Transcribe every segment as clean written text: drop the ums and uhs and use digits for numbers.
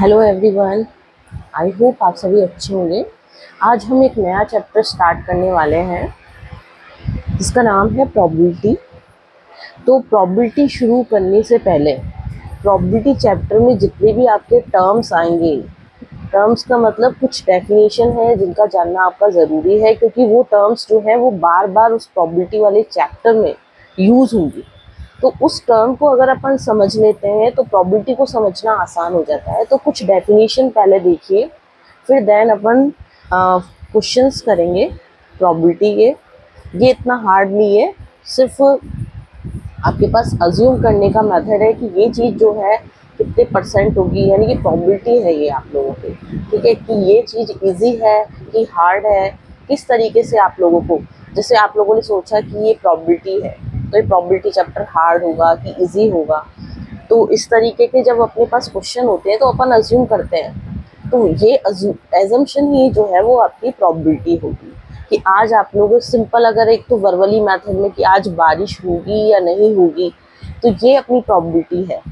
Hello everyone, I hope आप सभी अच्छे होंगे। आज हम एक नया चैप्टर स्टार्ट करने वाले हैं जिसका नाम है प्रोबेबिलिटी। तो प्रोबेबिलिटी शुरू करने से पहले प्रोबेबिलिटी चैप्टर में जितने भी आपके टर्म्स आएंगे, टर्म्स का मतलब कुछ डेफिनेशन है जिनका जानना आपका ज़रूरी है, क्योंकि वो टर्म्स जो है वो बार बार उस प्रोबेबिलिटी वाले चैप्टर में यूज़ होंगी। तो उस टर्म को अगर अपन समझ लेते हैं तो प्रोबेबिलिटी को समझना आसान हो जाता है। तो कुछ डेफिनेशन पहले देखिए, फिर देन अपन क्वेश्चंस करेंगे प्रोबेबिलिटी के। ये इतना हार्ड नहीं है, सिर्फ आपके पास अज्यूम करने का मेथड है कि ये चीज़ जो है कितने परसेंट होगी, यानी कि प्रोबेबिलिटी है ये आप लोगों की। ठीक है, कि ये चीज़ इजी है कि हार्ड है, किस तरीके से आप लोगों को, जैसे आप लोगों ने सोचा कि ये प्रोबेबिलिटी है तो ये प्रोबेबिलिटी चैप्टर हार्ड होगा कि इजी होगा। तो इस तरीके के जब अपने पास क्वेश्चन होते हैं तो अपन अज्यूम करते हैं। तो ये एजम्पशन ही जो है वो आपकी प्रोबेबिलिटी होगी कि आज आप लोग सिंपल, अगर एक तो वर्बली मेथड में कि आज बारिश होगी या नहीं होगी, तो ये अपनी प्रोबेबिलिटी है।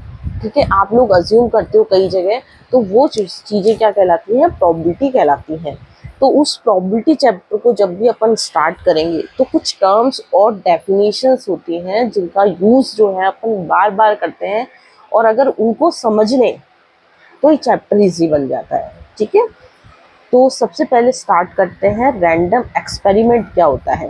ठीक है, आप लोग अज्यूम करते हो कई जगह, तो वो चीज़ें क्या कहलाती हैं, प्रोबेबिलिटी कहलाती हैं। तो उस प्रोबेबिलिटी चैप्टर को जब भी अपन स्टार्ट करेंगे तो कुछ टर्म्स और डेफिनेशंस होती हैं जिनका यूज़ जो है अपन बार बार करते हैं, और अगर उनको समझ लें तो ये चैप्टर इजी बन जाता है। ठीक है, तो सबसे पहले स्टार्ट करते हैं रैंडम एक्सपेरिमेंट क्या होता है।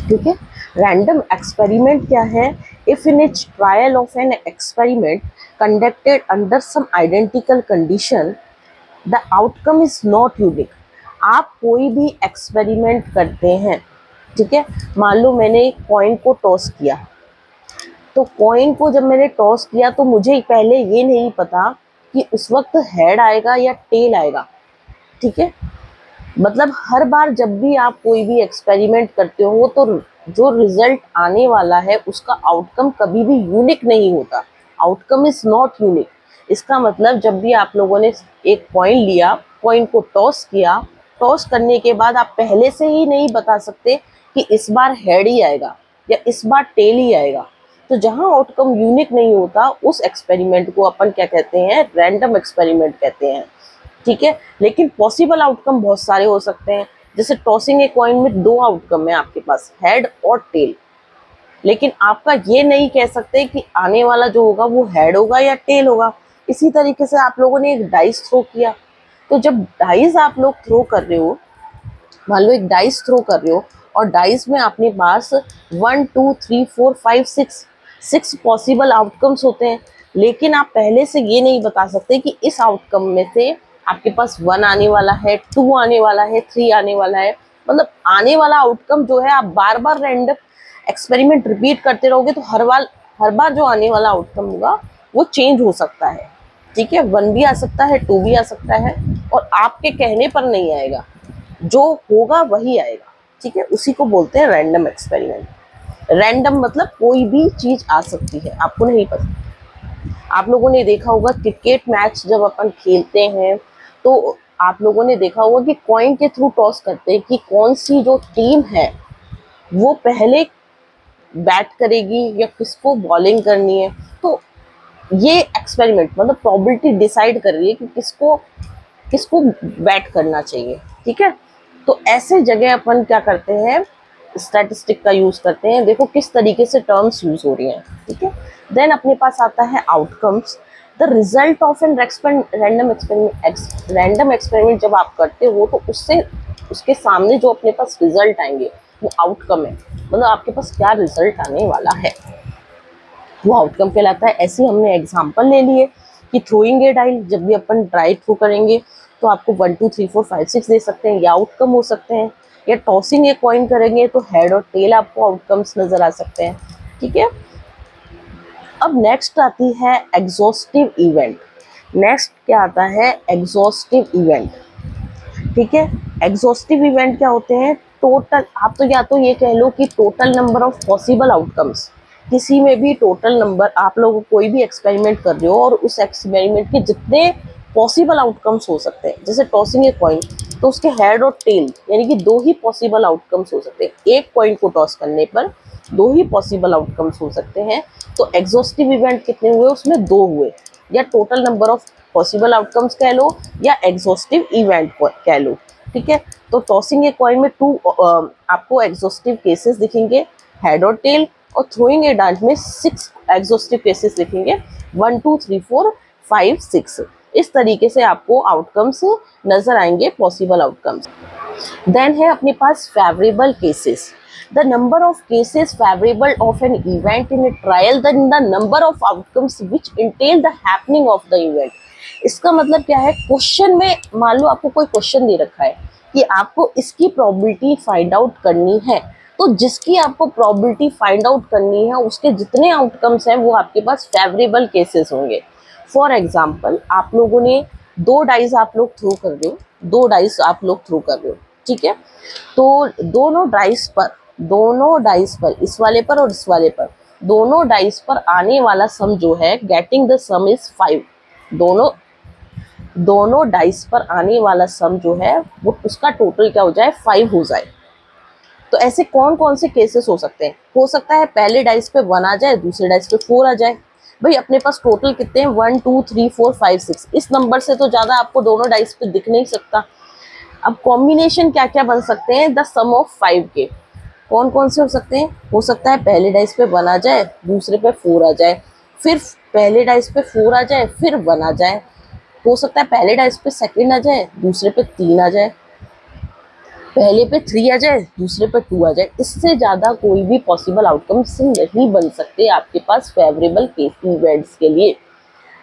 ठीक है, रैंडम एक्सपेरिमेंट क्या है? If in each trial of an experiment conducted under some identical condition the outcome is not unique. आप कोई भी एक्सपेरिमेंट करते हैं, ठीक है, मान लो मैंने एक कॉइन को टॉस किया, तो कॉइन को जब मैंने टॉस किया तो मुझे पहले ये नहीं पता कि उस वक्त हेड आएगा या टेल आएगा। ठीक है, मतलब हर बार जब भी आप कोई भी एक्सपेरिमेंट करते हो तो जो रिजल्ट आने वाला है उसका आउटकम कभी भी यूनिक नहीं होता। Outcome is not unique. इसका मतलब जब भी आप लोगों ने एक कॉइन लिया, कॉइन को टॉस किया, टॉस करने के बाद आप पहले से ही नहीं बता सकते कि इस बार हेड ही आएगा या इस बार टेल ही आएगा। तो जहाँ आउटकम यूनिक नहीं होता उस एक्सपेरिमेंट को अपन क्या कहते हैं, रैंडम एक्सपेरिमेंट कहते हैं। ठीक है, लेकिन पॉसिबल आउटकम बहुत सारे हो सकते हैं। जैसे टॉसिंग ए कॉइन में दो आउटकम है आपके पास, हेड और टेल, लेकिन आपका ये नहीं कह सकते कि आने वाला जो होगा वो हेड होगा या टेल होगा। इसी तरीके से आप लोगों ने एक डाइस थ्रो किया, तो जब डाइस आप लोग थ्रो कर रहे हो, मान लो एक डाइस थ्रो कर रहे हो और डाइस में अपने पास 1 2 3 4 5 6 पॉसिबल आउटकम्स होते हैं, लेकिन आप पहले से ये नहीं बता सकते कि इस आउटकम में से आपके पास 1 आने वाला है, 2 आने वाला है, 3 आने वाला है। मतलब आने वाला आउटकम जो है, आप बार बार रैंडम एक्सपेरिमेंट रिपीट करते रहोगे तो हर बार जो आने वाला आउटकम होगा वो चेंज हो सकता है। ठीक है, 1 भी आ सकता है, 2 भी आ सकता है, और आपके कहने पर नहीं आएगा, जो होगा वही आएगा। ठीक है, उसी को बोलते हैं रैंडम एक्सपेरिमेंट। रैंडम मतलब कोई भी चीज़ आ सकती है, आपको नहीं पता। आप लोगों ने देखा होगा क्रिकेट मैच जब अपन खेलते हैं तो आप लोगों ने देखा होगा कि कॉइन के थ्रू टॉस करते हैं कि कौन सी जो टीम है वो पहले बैट करेगी या किसको बॉलिंग करनी है। तो ये एक्सपेरिमेंट मतलब प्रोबेबिलिटी डिसाइड कर रही है कि किसको किसको बैट करना चाहिए। ठीक है, तो ऐसे जगह अपन क्या करते हैं, स्टैटिस्टिक का यूज़ करते हैं। देखो किस तरीके से टर्म्स यूज़ हो रही हैं। ठीक है, देन अपने पास आता है outcomes. The result of an random experiment जब आप करते हो तो उसके सामने जो अपने पास रिजल्ट आएंगे वो आउटकम है, मतलब आपके पास क्या रिजल्ट आने वाला है वो आउटकम कहलाता है। ऐसे हमने एग्जाम्पल ले लिए कि थ्रोइंग ए डाइल, जब भी अपन डाई थ्रो करेंगे तो आपको 1 2 3 4 5 6 दे सकते हैं, ये आउटकम हो सकते हैं। या टॉसिंग ए कॉइन करेंगे तो हेड और टेल आपको आउटकम्स नजर आ सकते हैं। ठीक है, अब नेक्स्ट आती है एग्जॉस्टिव इवेंट। नेक्स्ट क्या आता है, एग्जॉस्टिव इवेंट। ठीक है, एग्जॉस्टिव इवेंट क्या होते हैं, टोटल, आप तो या तो ये कह लो कि total number of possible outcomes. किसी में भी टोटल नंबर, आप लोग कोई भी एक्सपेरिमेंट कर रहे हो और उस एक्सपेरिमेंट के जितने पॉसिबल आउटकम्स हो सकते हैं, जैसे टॉसिंग ए कॉइन तो उसके हेड और टेल यानी कि 2 ही पॉसिबल आउटकम्स हो सकते हैं। एक कॉइन को टॉस करने पर 2 ही पॉसिबल आउटकम्स हो सकते हैं। तो एग्जॉस्टिव इवेंट कितने हुए, उसमें 2 हुए। या total number of possible outcomes कह लो, या एग्जॉस्टिव इवेंट कह लो। ठीक है, तो टॉसिंग ए कॉइन में आपको एग्जॉस्टिव केसेस दिखेंगे, हेड और टेल, और थ्रोइंग ए डार्ट में 6 एग्जॉस्टिव केसेस दिखेंगे, 1 2 3 4 5 6। इस तरीके से आपको आउटकम्स नजर आएंगे, पॉसिबल आउटकम्स। देन है अपने पास favourable cases. The number of cases favourable of an event in a trial then the number of outcomes which entail the happening of the event. इसका मतलब क्या है, क्वेश्चन में मान लो आपको कोई क्वेश्चन दे रखा है कि आपको इसकी प्रोबेबिलिटी फाइंड आउट करनी है, तो जिसकी आपको प्रोबेबिलिटी फाइंड आउट करनी है उसके जितने आउटकम्स हैं वो आपके पास फेवरेबल केसेस होंगे। फॉर एग्जाम्पल, आप लोगों ने 2 डाइस आप लोग थ्रो कर रहे हो, 2 डाइस आप लोग थ्रो कर रहे हो, ठीक है। तो दोनों डाइस पर इस वाले पर और इस वाले पर, दोनों डाइस पर आने वाला सम जो है, गेटिंग द सम इज 5। दोनों डाइस पर आने वाला सम जो है वो उसका टोटल क्या हो जाए, 5 हो जाए। तो ऐसे कौन कौन से केसेस हो सकते हैं? हो सकता है पहले डाइस पे 1 आ जाए, दूसरे डाइस पे 4 आ जाए। भाई अपने पास टोटल कितने हैं, 1 2 3 4 5 6। इस नंबर से तो ज़्यादा आपको दोनों डाइस पे दिख नहीं सकता। अब कॉम्बिनेशन क्या क्या बन सकते हैं, द सम ऑफ 5 के कौन कौन से हो सकते हैं? हो सकता है पहले डाइस पे 1 आ जाए, दूसरे पे 4 आ जाए, फिर पहले डाइस पे 4 आ जाए, फिर 1 आ जाए। हो सकता है पहले डाइस पे 2 आ जाए, दूसरे पे 3 आ जाए, पहले पे 3 आ जाए, दूसरे पे 2 आ जाए। इससे ज़्यादा कोई भी पॉसिबल आउटकम्स नहीं बन सकते आपके पास फेवरेबल केस इवेंट्स के लिए।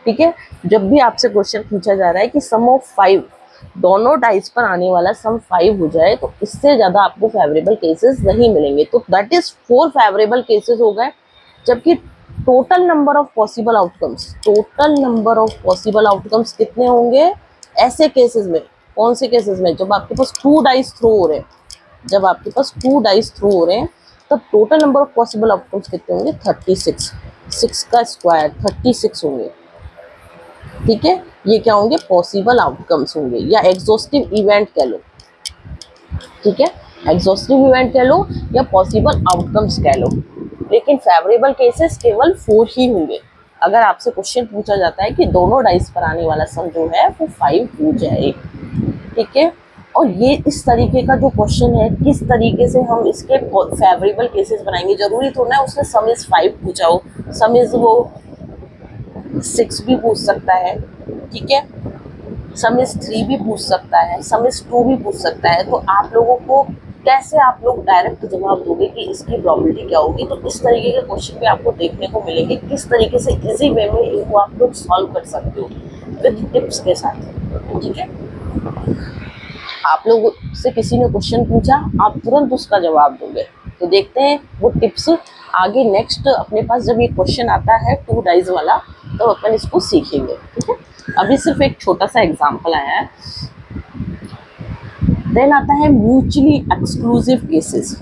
ठीक है, जब भी आपसे क्वेश्चन पूछा जा रहा है कि सम ऑफ 5, दोनों डाइस पर आने वाला सम 5 हो जाए, तो इससे ज़्यादा आपको फेवरेबल केसेस नहीं मिलेंगे। तो दैट इज 4 फेवरेबल केसेस हो गए। जबकि total number of possible outcomes कितने होंगे ऐसे केसेस में? कौन से केसेस में? जब आपके पास 2 डाइस थ्रो हो रहे हैं, तब total number of possible outcomes कितने होंगे, 36। 6 का स्क्वायर 36 होंगे। ठीक है, ये क्या होंगे, पॉसिबल आउटकम्स होंगे, या एग्जॉस्टिव इवेंट कह लो। ठीक है, एग्जॉस्टिव इवेंट कह लो या पॉसिबल आउटकम्स कह लो। लेकिन फेवरेबल केसेस केवल 4 ही होंगे। अगर आपसे क्वेश्चन पूछा जाता है कि दोनों डाइस पर आने वाला सम जो है वो 5 हो जाए। ठीक है, और ये इस तरीके का जो क्वेश्चन है, किस तरीके से हम इसके फेवरेबल केसेस बनाएंगे। जरूरी थोड़ा ना उसने सम इज 5 पूछा हो, सम इज वो 6 भी पूछ सकता है। ठीक है, सम इज 3 भी पूछ सकता है, सम इज 2 भी पूछ सकता है। तो आप लोगों को कैसे आप लोग डायरेक्ट जवाब दोगे कि इसकी प्रोबेबिलिटी क्या होगी? तो इस तरीके के क्वेश्चन भी आपको देखने को मिलेंगे, किस तरीके से इजी वे में इनको आप लोग सॉल्व कर सकते हो विद टिप्स के साथ। ठीक है, आप लोग से किसी ने क्वेश्चन पूछा, आप तुरंत उसका जवाब दोगे। तो देखते हैं वो टिप्स आगे नेक्स्ट अपने पास जब ये क्वेश्चन आता है 2 डाइज वाला, तो अपन इसको सीखेंगे। ठीक है, अभी सिर्फ एक छोटा सा एग्जांपल आया है। देन आता है म्यूचुअली एक्सक्लूसिव केसेस।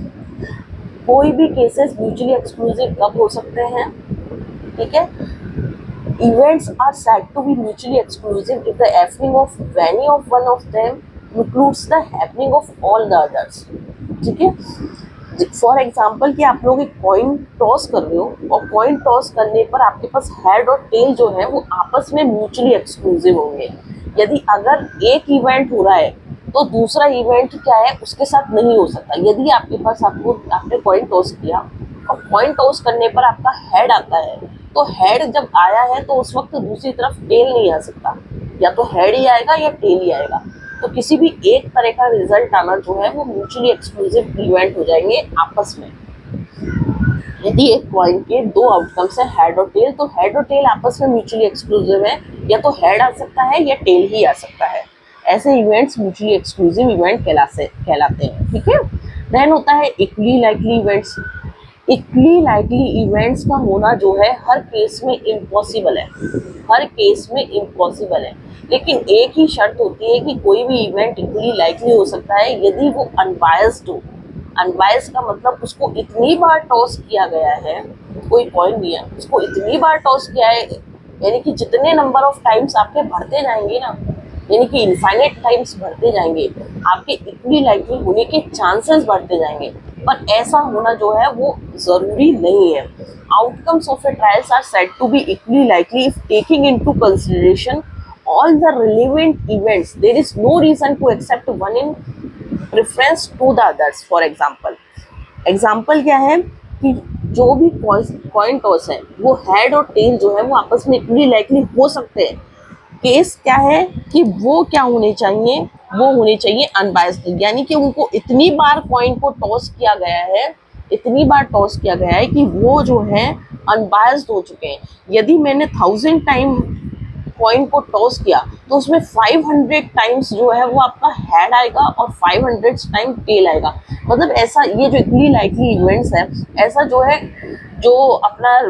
कोई भी केसेस म्यूचुअली एक्सक्लूसिव कब हो सकते हैं? ठीक है, events are said to be mutually exclusive if the happening of any of one of them includes the happening of all the others। ठीक है, फॉर एग्जाम्पल कि आप लोग एक कॉइन टॉस कर रहे हो, और कॉइन टॉस करने पर आपके पास हेड और टेल जो है वो आपस में म्यूचुअली एक्सक्लूसिव होंगे। यदि अगर एक इवेंट हो रहा है तो दूसरा इवेंट क्या है उसके साथ नहीं हो सकता। यदि आपके पास आपने कॉइन टॉस किया और कॉइन टॉस करने पर आपका हेड आता है, तो हेड जब आया है तो उस वक्त दूसरी तरफ टेल नहीं आ सकता, या तो हेड ही आएगा या टेल ही आएगा। तो किसी भी एक तरह का रिजल्ट आना जो है वो म्यूचुअली एक्सक्लूसिव इवेंट हो जाएंगे आपस में। यदि एक कॉइन के 2 आउटकम्स है, हेड और टेल, तो हेड और टेल आपस में म्यूचुअली एक्सक्लूसिव है, या तो हेड आ सकता है या टेल ही आ सकता है। ऐसे इवेंट्स म्यूचुअली एक्सक्लूसिव इवेंट कहलाते हैं। ठीक है, देन होता है equally likely events. Equally likely events का होना जो है हर केस में इम्पॉसिबल है, लेकिन एक ही शर्त होती है कि कोई भी इवेंट इक्वली लाइकली हो सकता है यदि वो अनबायस्ड हो। अनबायस्ड का मतलब उसको इतनी बार टॉस किया गया है, कोई कॉइन दिया उसको इतनी बार टॉस किया है, यानी कि जितने नंबर ऑफ टाइम्स आपके बढ़ते जाएंगे ना, यानी कि इनफाइनाइट टाइम्स बढ़ते जाएंगे, आपके इक्वली लाइकली होने के चांसेस बढ़ते जाएंगे, पर ऐसा होना जो है वो जरूरी नहीं है। Outcomes of a trials are said to be equally likely if taking into consideration all the relevant events. There is no reason to accept one in preference to the others. For example क्या है कि जो भी coin toss है वो head और tell जो है वो आपस में इक्वली लाइकली हो सकते हैं। केस क्या है कि वो क्या होने चाहिए, वो होने चाहिए अनबायस्ड, यानी कि उनको इतनी बार कॉइन को टॉस किया गया है, इतनी बार टॉस किया गया है कि वो जो है अनबायस्ड हो चुके हैं। यदि मैंने 1000 टाइम कॉइन को टॉस किया तो उसमें 500 टाइम्स जो है वो आपका हेड आएगा और 500 टाइम टेल आएगा। मतलब ऐसा ये जो इक्वली लाइकली इवेंट्स है, ऐसा जो है जो अपना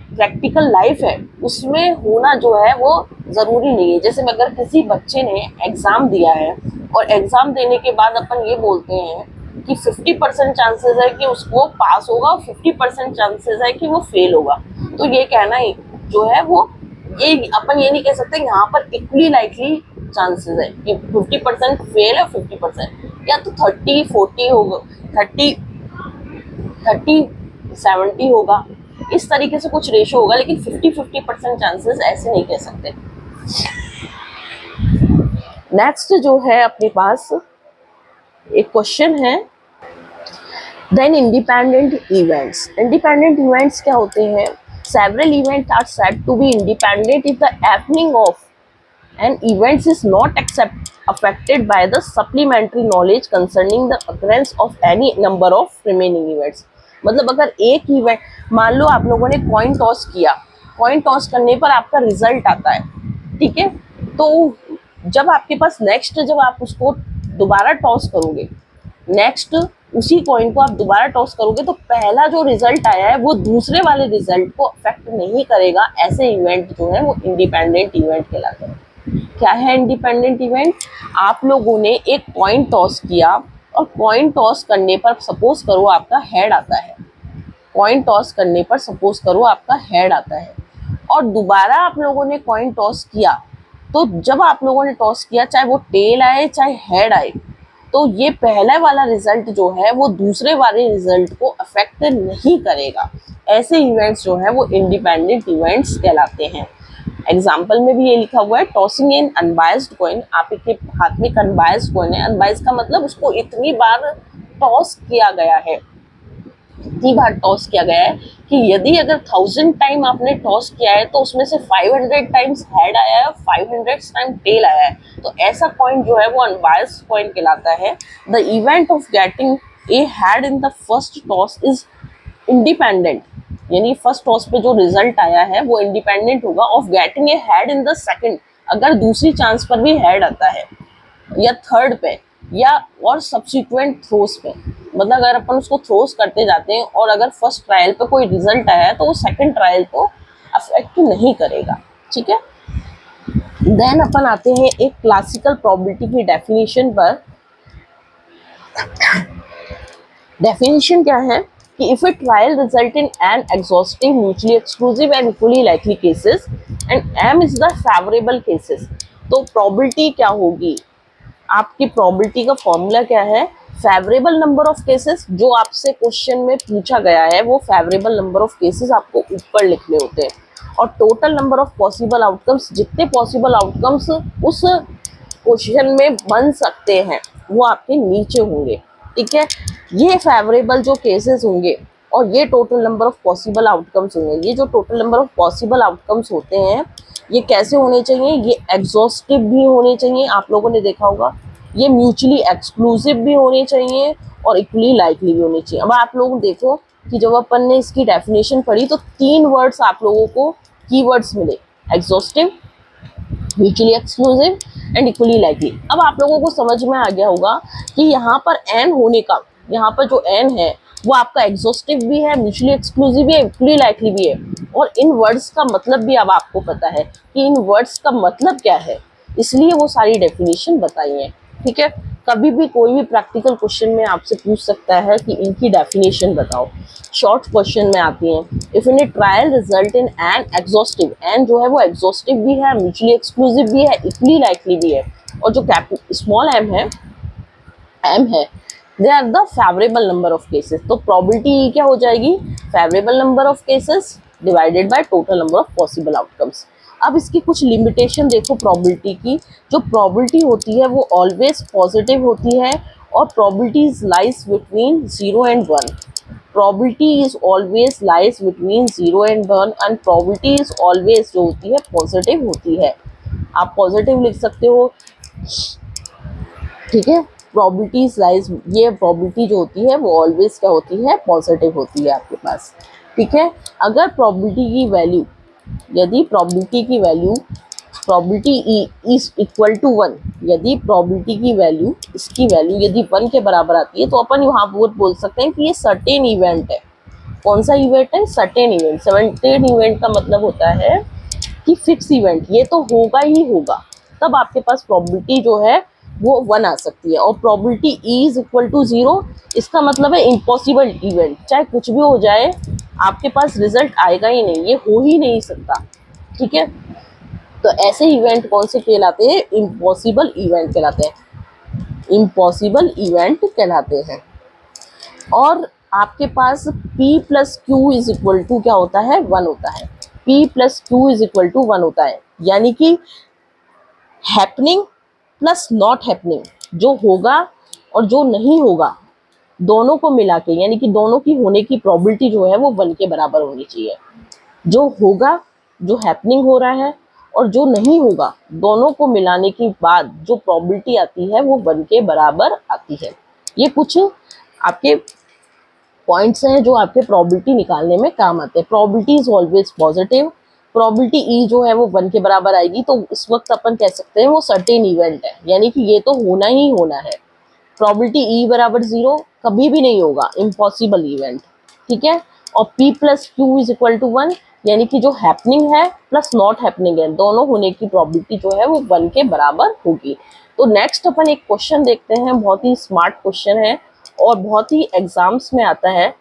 प्रैक्टिकल लाइफ है उसमें होना जो है वो ज़रूरी नहीं है। जैसे अगर किसी बच्चे ने एग्ज़ाम दिया है और एग्ज़ाम देने के बाद अपन ये बोलते हैं कि 50% चांसेस है कि उसको पास होगा और 50% चांसेस है कि वो फेल होगा, तो ये कहना जो है वो ये अपन ये नहीं कह सकते यहाँ पर इक्वली लाइकली चांसेस है कि 50% फेल है, 50% या तो 30-40 होगा, 30-70 होगा, इस तरीके से कुछ रेशो होगा, लेकिन 50-50% चांसेस ऐसे नहीं कह सकते। नेक्स्ट जो है अपने पास एक क्वेश्चन है, then independent events. Independent events क्या होते हैं? Several events are said to be independent if the happening of an event is not affected by the supplementary knowledge concerning the occurrence of any number of remaining events। मतलब अगर एक event, मान लो आप लोगों ने कॉइन टॉस किया, coin toss करने पर आपका रिजल्ट आता है, ठीक है, तो जब आपके पास नेक्स्ट जब आप उसको दोबारा टॉस करोगे, नेक्स्ट उसी कॉइन को आप दोबारा टॉस करोगे तो पहला जो रिजल्ट आया है वो दूसरे वाले रिजल्ट को अफेक्ट नहीं करेगा। ऐसे इवेंट जो है वो इंडिपेंडेंट इवेंट कहलाते हैं। क्या है इंडिपेंडेंट इवेंट? आप लोगों ने एक कॉइन टॉस किया और कॉइन टॉस करने पर सपोज करो आपका हेड आता है, कॉइन टॉस करने पर सपोज करो आपका हेड आता है, और दोबारा आप लोगों ने कॉइन टॉस किया, तो जब आप लोगों ने टॉस किया चाहे वो टेल आए चाहे हेड आए, तो ये पहला वाला रिजल्ट जो है वो दूसरे वाले रिजल्ट को अफेक्ट नहीं करेगा। ऐसे इवेंट्स जो है वो इंडिपेंडेंट इवेंट्स कहलाते हैं। एग्जाम्पल में भी ये लिखा हुआ है, टॉसिंग इन अनबायस्ड कॉइन। आपके हाथ में एक अनबायस्ड कॉइन है, अनबायस्ड का मतलब उसको इतनी बार टॉस किया गया है, इतनी बार टॉस किया गया है कि यदि अगर 1000 टाइम आपने टॉस किया है तो उसमें से 500 टाइम्स हेड आया है और 500 टाइम टेल आया है, तो ऐसा कॉइन जो है वो अनबायस्ड कॉइन कहलाता है। The event of getting a head in the first toss is independent, यानी फर्स्ट टॉस पे जो रिजल्ट आया है वो इंडिपेंडेंट होगा of getting a head in the second, अगर दूसरी चांस पर भी हेड आता है या थर्ड पे या और सब्सिक्वेंट थ्रोस पे। मतलब अगर अपन उसको थ्रोस करते जाते हैं और अगर फर्स्ट ट्रायल पे कोई रिजल्ट आया है तो वो सेकंड ट्रायल को अफेक्ट नहीं करेगा, ठीक है। देन अपन आते हैं एक क्लासिकल प्रोबेबिलिटी की डेफिनेशन पर। डेफिनेशन क्या है कि if a trial result in n exhaustive mutually exclusive and equally likely cases and m is the favourable cases, तो प्रोबेबिलिटी क्या होगी? आपकी प्रोबेबिलिटी का फॉर्मूला क्या है? फेवरेबल नंबर ऑफ केसेस, जो आपसे क्वेश्चन में पूछा गया है वो फेवरेबल नंबर ऑफ केसेस आपको ऊपर लिखने होते हैं, और total number of possible outcomes, जितने पॉसिबल आउटकम्स उस क्वेश्चन में बन सकते हैं वो आपके नीचे होंगे, ठीक है। ये फेवरेबल जो केसेस होंगे और ये total number of possible outcomes होंगे। ये जो total number of possible outcomes होते हैं ये कैसे होने चाहिए? ये एग्जॉस्टिव भी होने चाहिए, आप लोगों ने देखा होगा, ये म्यूचुअली एक्सक्लूसिव भी होने चाहिए और इक्वली लाइकली भी होने चाहिए। अब आप लोग देखो कि जब अपन ने इसकी डेफिनेशन पढ़ी तो 3 वर्ड्स आप लोगों को कीवर्ड्स मिले, exhaustive, mutually exclusive and equally likely. अब आप लोगों को समझ में आ गया होगा कि यहाँ पर एन होने का, यहाँ पर जो एन है वो आपका एग्जॉस्टिव भी है, म्यूचुअली एक्सक्लूसिव भी है, इक्वली लाइकली भी है, और इन वर्ड्स का मतलब भी अब आपको पता है कि इन वर्ड्स का मतलब क्या है, इसलिए वो सारी डेफिनेशन बताई है, ठीक है। कभी भी कोई भी प्रैक्टिकल क्वेश्चन में आपसे पूछ सकता है कि इनकी डेफिनेशन बताओ। शॉर्ट क्वेश्चन में आती हैं। If in a trial result in n exhaustive, n जो है वो एग्जॉस्टिव भी है, म्यूचुअली एक्सक्लूसिव भी है, इक्वली लाइकली भी है, और जो स्मॉल एम है, they are the favourable number of cases. तो प्रोबेबिलिटी क्या हो जाएगी, favourable number of cases divided by total number of possible outcomes. अब इसकी कुछ लिमिटेशन देखो प्रोबेबिलिटी की। जो प्रोबेबिलिटी होती है वो ऑलवेज पॉजिटिव होती है, और probabilities lies between 0 and 1। Probability is always lies between 0 and 1, and probability is always जो होती है पॉजिटिव होती है। आप पॉजिटिव लिख सकते हो, ठीक है। प्रोबेबिलिटीज लाइज, ये प्रोबेबिलिटी जो होती है वो ऑलवेज क्या होती है, पॉजिटिव होती है आपके पास, ठीक है। अगर प्रोबेबिलिटी की वैल्यू, यदि प्रोबेबिलिटी की value, probability is equal to 1, यदि प्रोबेबिलिटी की वैल्यू, इसकी वैल्यू यदि 1 के बराबर आती है, तो अपन यहाँ पर बोल सकते हैं कि ये सर्टेन इवेंट है। कौन सा इवेंट है, सर्टेन इवेंट। सर्टेन इवेंट का मतलब होता है कि फिक्स इवेंट, ये तो होगा ही होगा, तब आपके पास प्रोबेबिलिटी जो है वो 1 आ सकती है। और probability E is equal to 0, इसका मतलब है इम्पॉसिबल इवेंट, चाहे कुछ भी हो जाए आपके पास रिजल्ट आएगा ही नहीं, ये हो ही नहीं सकता, ठीक है। तो ऐसे इवेंट कौन से कहलाते हैं, इम्पॉसिबल इवेंट कहलाते हैं, इम्पॉसिबल इवेंट कहलाते हैं। और आपके पास P plus q is equal to क्या होता है, 1 होता है। P plus q is equal to 1 होता है, यानी कि हैपनिंग प्लस नॉट हैपनिंग, जो होगा और जो नहीं होगा दोनों को मिला के, यानी कि दोनों की होने की प्रोबेबिलिटी जो है वो 1 के बराबर होनी चाहिए। जो होगा, जो हैपनिंग हो रहा है, और जो नहीं होगा, दोनों को मिलाने के बाद जो प्रोबेबिलिटी आती है वो 1 के बराबर आती है। ये कुछ आपके पॉइंट्स हैं जो आपके प्रोबेबिलिटी निकालने में काम आते हैं। Probability is always positive, probability E जो है वो 1 के बराबर आएगी, तो इस वक्त अपन कह सकते हैं वो सर्टेन इवेंट है, यानी कि ये तो होना ही होना है। प्रोबेबिलिटी ई बराबर 0 कभी भी नहीं होगा, इम्पॉसिबल इवेंट, ठीक है। और P plus q is equal to 1, यानी कि जो हैपनिंग है प्लस नॉट हैपनिंग है, दोनों होने की प्रोबेबिलिटी जो है वो 1 के बराबर होगी। तो नेक्स्ट अपन एक क्वेश्चन देखते हैं, बहुत ही स्मार्ट क्वेश्चन है और बहुत ही एग्जाम्स में आता है।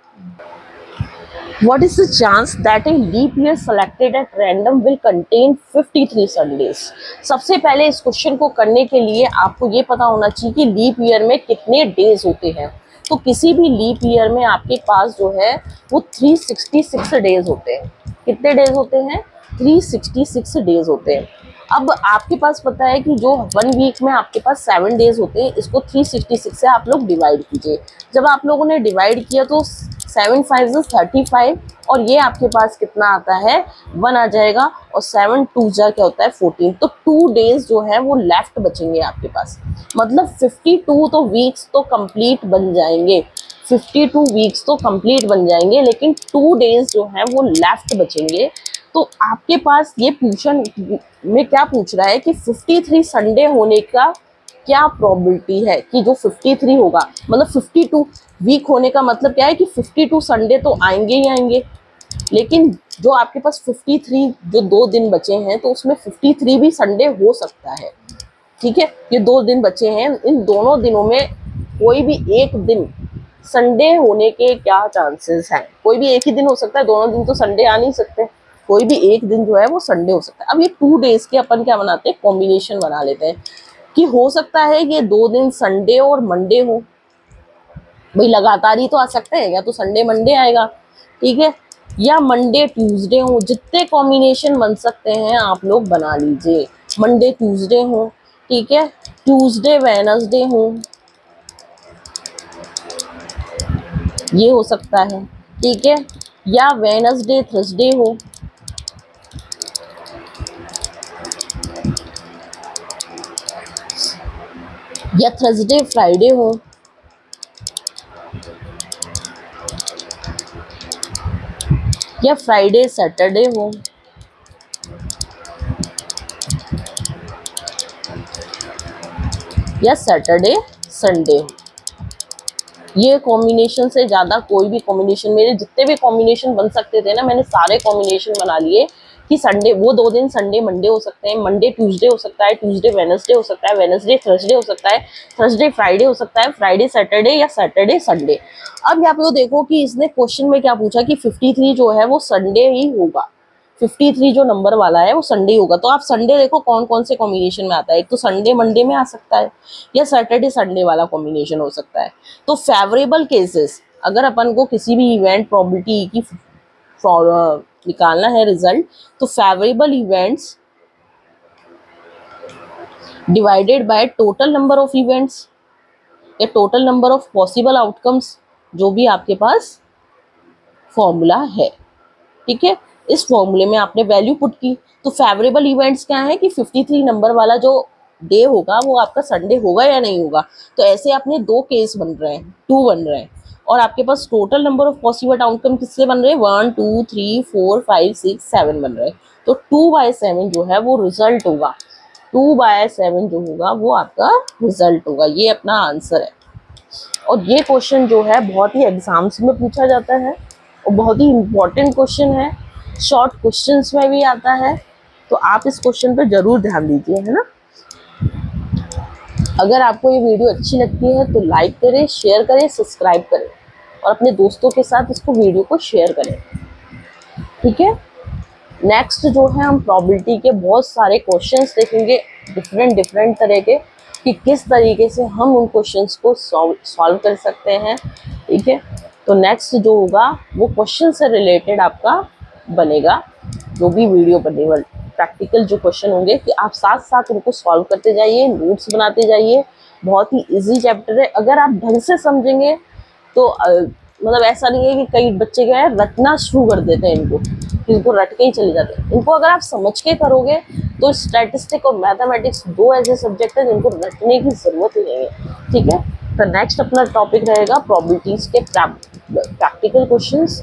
What is the chance that a leap year selected at random will contain 53 Sundays? सबसे पहले इस क्वेश्चन को करने के लिए आपको ये पता होना चाहिए कि लीप ईयर में कितने डेज होते हैं। तो किसी भी लीप ईयर में आपके पास जो है वो 366 डेज होते हैं। कितने डेज होते हैं? 366 डेज होते हैं। अब आपके पास पता है कि जो 1 वीक में आपके पास 7 डेज होते हैं, इसको 366 से आप लोग डिवाइड कीजिए। जब आप लोगों ने डिवाइड किया तो 7 5 35, और ये आपके पास कितना आता है, 1 आ जाएगा, और 7 2 क्या होता है 14। तो 2 डेज जो है वो लेफ्ट बचेंगे आपके पास, मतलब 52 तो वीक्स तो कंप्लीट बन जाएंगे, 52 वीक्स तो कंप्लीट बन जाएंगे, लेकिन 2 डेज जो है वो लेफ्ट बचेंगे। तो आपके पास ये क्वेश्चन में क्या पूछ रहा है कि 53 संडे होने का क्या प्रोबेबिलिटी है कि जो 53 होगा, मतलब 52 वीक होने का मतलब क्या है कि 52 संडे तो आएंगे ही आएंगे, लेकिन जो आपके पास 53 जो 2 दिन बचे हैं, तो उसमें 53 भी संडे हो सकता है, ठीक है। ये 2 दिन बचे हैं, इन दोनों दिनों में कोई भी एक दिन संडे होने के क्या चांसेस हैं? कोई भी एक ही दिन हो सकता है, दोनों दिन तो संडे आ नहीं सकते, कोई भी एक दिन जो है वो संडे हो सकता है। अब ये 2 डेज के अपन क्या बनाते हैं, कॉम्बिनेशन बना लेते हैं कि हो सकता है ये 2 दिन संडे और मंडे हो, भाई लगातार ही तो आ सकते हैं, या तो संडे मंडे आएगा, ठीक है, या मंडे ट्यूसडे हो। जितने कॉम्बिनेशन बन सकते हैं आप लोग बना लीजिए। मंडे ट्यूसडे हो, ठीक है, ट्यूसडे वेडनेसडे हो, ये हो सकता है, ठीक है, या वेडनेसडे थर्सडे हो, या थर्सडे फ्राइडे हो, या फ्राइडे सैटरडे हो, या सैटरडे संडे हो। ये कॉम्बिनेशन से ज़्यादा कोई भी कॉम्बिनेशन, मेरे जितने भी कॉम्बिनेशन बन सकते थे ना, मैंने सारे कॉम्बिनेशन बना लिए कि संडे, वो 2 दिन संडे मंडे हो सकते हैं, मंडे ट्यूसडे हो सकता है, ट्यूसडे वेडनेसडे हो सकता है, वेडनेसडे थर्सडे हो सकता है, थर्सडे फ्राइडे हो सकता है, फ्राइडे सैटरडे या सैटरडे संडे। अब यहाँ पे देखो कि इसने क्वेश्चन में क्या पूछा कि 53 जो है वो संडे ही होगा, 53 जो नंबर वाला है वो संडे होगा। तो आप संडे देखो कौन कौन से कॉम्बिनेशन में आता है, एक तो संडे मंडे में आ सकता है या सैटरडे संडे वाला कॉम्बिनेशन हो सकता है। तो फेवरेबल केसेस, अगर अपन को किसी भी इवेंट प्रोबेबिलिटी की निकालना है रिजल्ट, तो favourable events divided by total number of events या total number of possible outcomes, जो भी आपके पास फॉर्मूला है, ठीक है। इस फॉर्मूले में आपने वैल्यू पुट की, तो फेवरेबल इवेंट्स क्या है कि 53 नंबर वाला जो डे होगा वो आपका संडे होगा या नहीं होगा। तो ऐसे आपने 2 केस बन रहे हैं, 2 बन रहे हैं, और आपके पास total number of possible outcome किससे बन रहे हैं, 1 2 3 4 5 6 7 बन रहे हैं। तो 2/7 जो है वो रिजल्ट होगा, 2/7 जो होगा वो आपका रिजल्ट होगा। ये अपना आंसर है। और ये क्वेश्चन जो है बहुत ही एग्जाम्स में पूछा जाता है और बहुत ही इम्पोर्टेंट क्वेश्चन है, शॉर्ट क्वेश्चंस में भी आता है। तो आप इस क्वेश्चन पर जरूर ध्यान दीजिए, है ना। अगर आपको ये वीडियो अच्छी लगती है तो लाइक करें, शेयर करें, सब्सक्राइब करें और अपने दोस्तों के साथ इसको वीडियो को शेयर करें, ठीक है। नेक्स्ट जो है हम प्रोबेबिलिटी के बहुत सारे क्वेश्चंस देखेंगे, डिफरेंट तरह के, कि किस तरीके से हम उन क्वेश्चंस को सॉल्व कर सकते हैं, ठीक है। तो नेक्स्ट जो होगा वो क्वेश्चन से रिलेटेड आपका बनेगा, जो भी वीडियो बनेगा प्रैक्टिकल जो क्वेश्चन होंगे, कि आप साथ साथ उनको सॉल्व करते जाइए, नोट्स बनाते जाइए। बहुत ही इजी चैप्टर है, अगर आप ढंग से समझेंगे तो मतलब ऐसा नहीं है कि कई बच्चे क्या है रटना शुरू कर देते हैं, इनको रट के ही चले जाते हैं। इनको अगर आप समझ के करोगे तो स्टैटिस्टिक और मैथमेटिक्स 2 ऐसे सब्जेक्ट हैं जिनको रटने की जरूरत ही नहीं है, ठीक है। तो नेक्स्ट अपना टॉपिक रहेगा प्रोबेबिलिटीज के प्रैक्टिकल क्वेश्चंस।